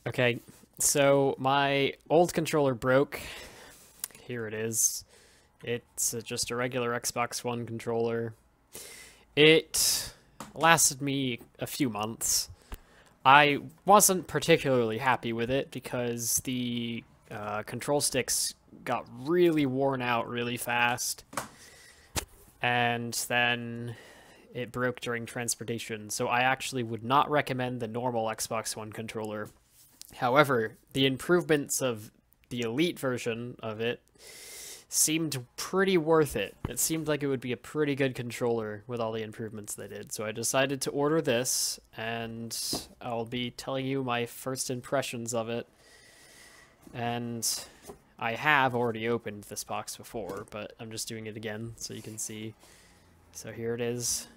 Okay, so my old controller broke. Here it is. It's just a regular Xbox One controller. It lasted me a few months. I wasn't particularly happy with it because the control sticks got really worn out really fast, and then it broke during transportation. So I actually would not recommend the normal Xbox One controller. However, the improvements of the Elite version of it seemed pretty worth it. It seemed like it would be a pretty good controller with all the improvements they did. So I decided to order this, and I'll be telling you my first impressions of it. And I have already opened this box before, but I'm just doing it again so you can see. So here it is.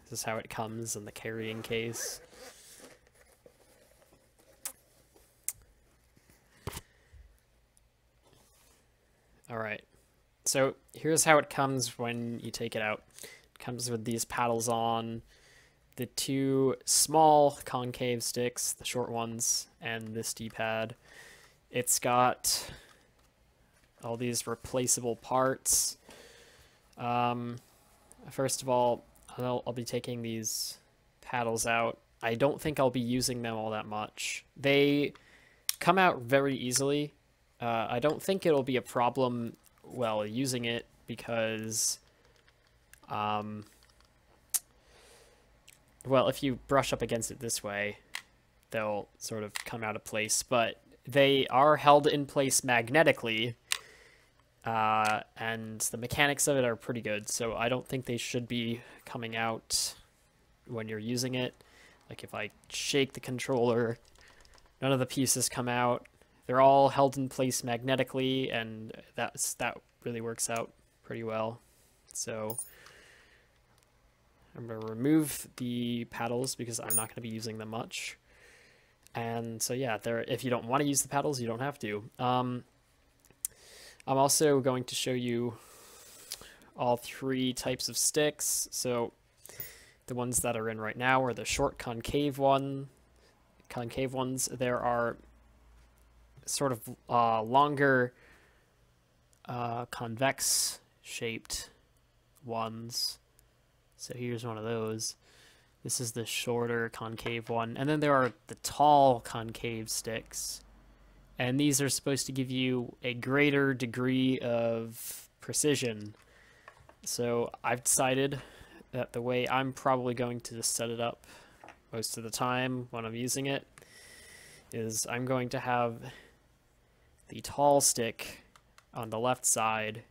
This is how it comes in the carrying case. Alright, so here's how it comes when you take it out. It comes with these paddles on, the two small concave sticks, the short ones, and this D-pad. It's got all these replaceable parts. First of all, I'll be taking these paddles out. I don't think I'll be using them all that much. They come out very easily. I don't think it'll be a problem while using it because, well, if you brush up against it this way, they'll sort of come out of place, but they are held in place magnetically, and the mechanics of it are pretty good, so I don't think they should be coming out when you're using it. Like if I shake the controller, none of the pieces come out. They're all held in place magnetically, and that really works out pretty well. So I'm going to remove the paddles because I'm not going to be using them much. And so yeah, if you don't want to use the paddles, you don't have to. I'm also going to show you all three types of sticks. So the ones that are in right now are the short concave ones. There are sort of longer convex shaped ones. So here's one of those. This is the shorter concave one. And then there are the tall concave sticks. And these are supposed to give you a greater degree of precision. So I've decided that the way I'm probably going to set it up most of the time when I'm using it is I'm going to have the tall stick on the left side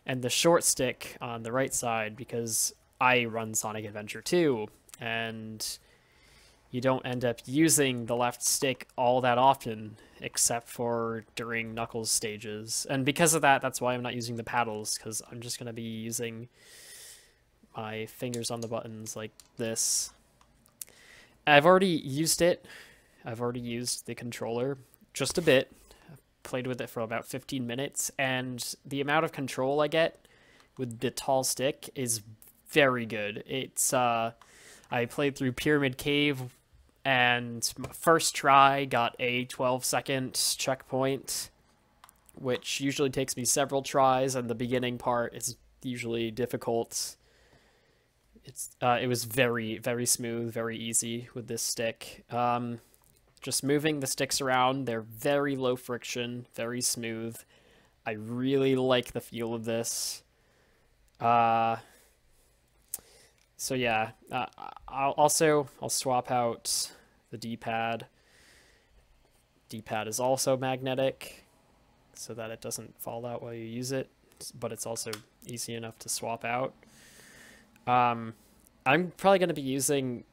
and the short stick on the right side, because I run Sonic Adventure 2 and you don't end up using the left stick all that often except for during Knuckles stages. And because of that, that's why I'm not using the paddles, because I'm just going to be using my fingers on the buttons like this. I've already used it. I've already used the controller just a bit. Played with it for about 15 minutes, and the amount of control I get with the tall stick is very good. It's I played through Pyramid Cave, and first try got a 12-second checkpoint, which usually takes me several tries, and the beginning part is usually difficult. It was very, very smooth, very easy with this stick. Just moving the sticks around, they're very low friction, very smooth. I really like the feel of this. So yeah, I'll swap out the D-pad. D-pad is also magnetic, so that it doesn't fall out while you use it, but it's also easy enough to swap out. I'm probably going to be using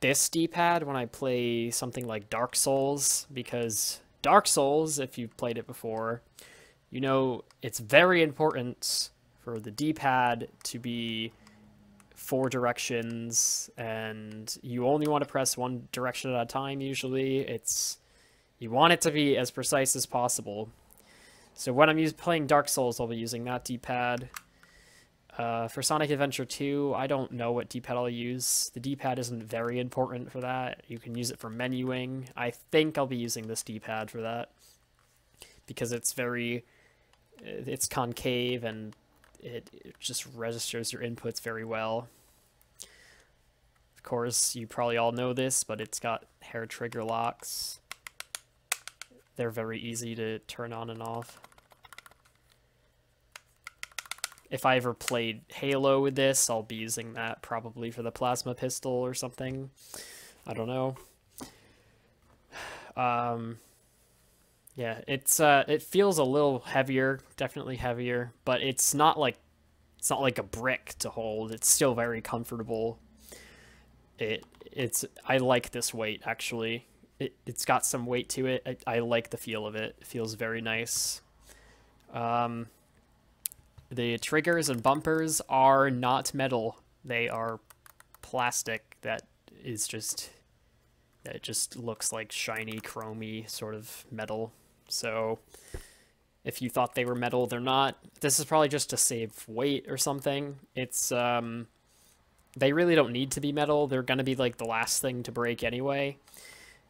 this D-pad when I play something like Dark Souls, because Dark Souls, if you've played it before, you know it's very important for the D-pad to be 4 directions, and you only want to press one direction at a time usually. You want it to be as precise as possible. So when I'm playing Dark Souls, I'll be using that D-pad. For Sonic Adventure 2, I don't know what D-pad I'll use. The D-pad isn't very important for that. You can use it for menuing. I think I'll be using this D-pad for that because it's concave and it just registers your inputs very well. Of course, you probably all know this, but it's got hair trigger locks. They're very easy to turn on and off. If I ever played Halo with this, I'll be using that probably for the plasma pistol or something. I don't know. Yeah, it feels a little heavier, definitely heavier, but it's not like a brick to hold. It's still very comfortable. I like this weight actually. It's got some weight to it. I like the feel of it. It feels very nice. The triggers and bumpers are not metal. They are plastic that it just looks like shiny, chromy sort of metal. So if you thought they were metal, they're not. This is probably just to save weight or something. It's they really don't need to be metal. They're gonna be like the last thing to break anyway.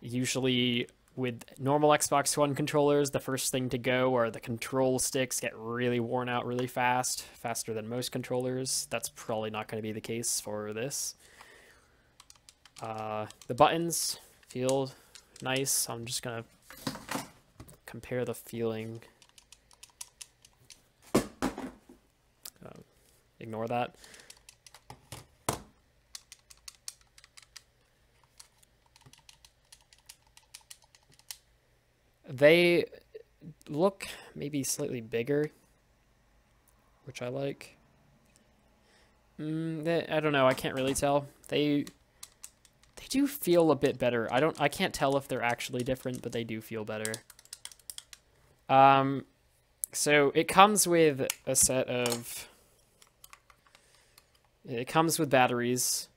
Usually with normal Xbox One controllers, the first thing to go are the control sticks get really worn out really fast, faster than most controllers. That's probably not going to be the case for this. The buttons feel nice. I'm just going to compare the feeling. Ignore that. They look maybe slightly bigger, which I like. I don't know. I can't really tell. They do feel a bit better. I can't tell if they're actually different, but they do feel better. So it comes with a set of. It comes with batteries.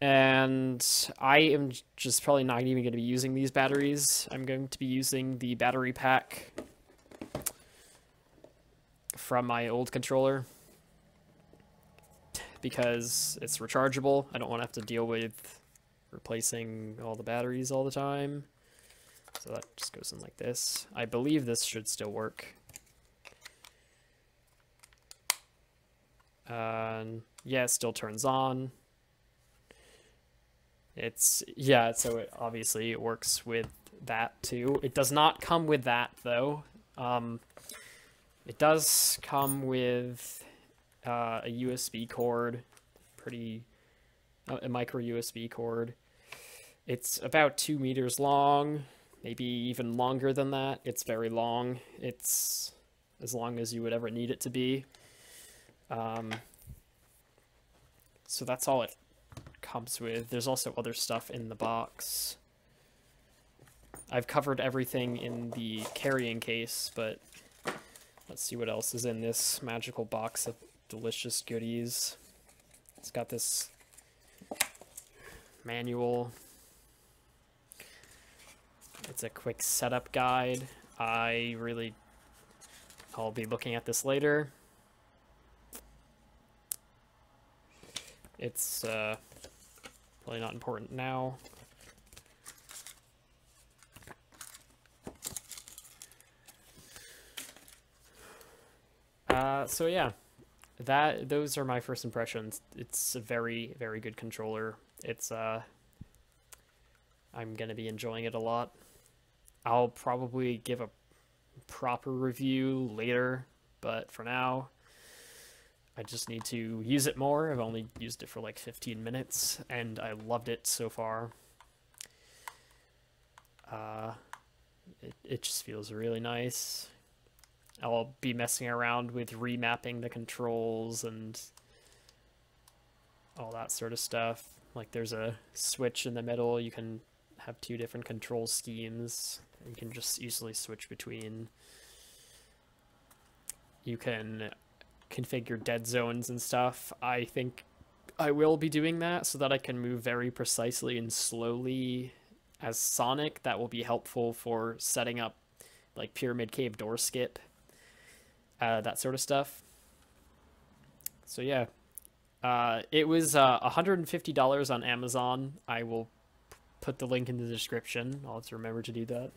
And I am just probably not even going to be using these batteries. I'm going to be using the battery pack from my old controller because it's rechargeable. I don't want to have to deal with replacing all the batteries all the time. So that just goes in like this. I believe this should still work. Yeah, it still turns on. So it obviously it works with that too. It does not come with that though. It does come with a USB cord, a micro USB cord. It's about 2 meters long, maybe even longer than that. It's very long. It's as long as you would ever need it to be. So that's all it comes with. There's also other stuff in the box. I've covered everything in the carrying case, but let's see what else is in this magical box of delicious goodies. It's got this manual. It's a quick setup guide. I'll be looking at this later. It's probably not important now. So yeah, those are my first impressions. It's a very, very good controller. I'm gonna be enjoying it a lot. I'll probably give a proper review later, but for now, I just need to use it more. I've only used it for like 15 minutes, and I loved it so far. It just feels really nice. I'll be messing around with remapping the controls and all that sort of stuff. Like there's a switch in the middle. You can have 2 different control schemes. You can just easily switch between. You can configure dead zones and stuff. I think I will be doing that so that I can move very precisely and slowly as Sonic. That will be helpful for setting up like Pyramid Cave door skip, that sort of stuff. So yeah, it was $150 on Amazon. I will put the link in the description. I'll have to remember to do that.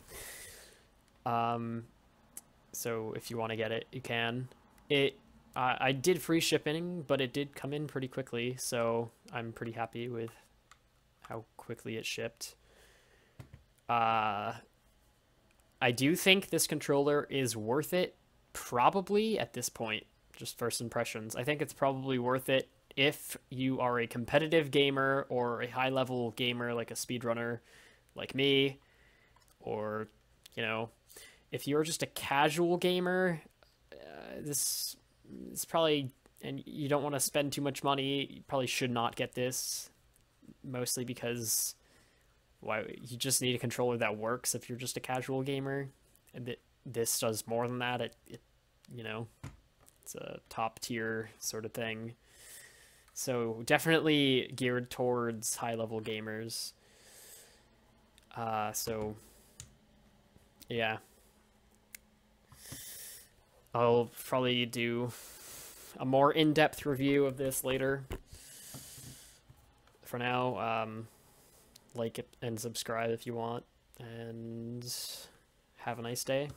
So if you want to get it, you can. I did free shipping, but it did come in pretty quickly, so I'm pretty happy with how quickly it shipped. I do think this controller is worth it, probably at this point, just first impressions. I think it's probably worth it if you are a competitive gamer or a high-level gamer like a speedrunner like me, or, you know, if you're just a casual gamer, this is probably, and you don't want to spend too much money, you probably should not get this, mostly because you just need a controller that works if you're just a casual gamer, and this does more than that. It you know, it's a top tier sort of thing. So definitely geared towards high level gamers. So yeah, I'll probably do a more in-depth review of this later. For now, like it and subscribe if you want, and have a nice day.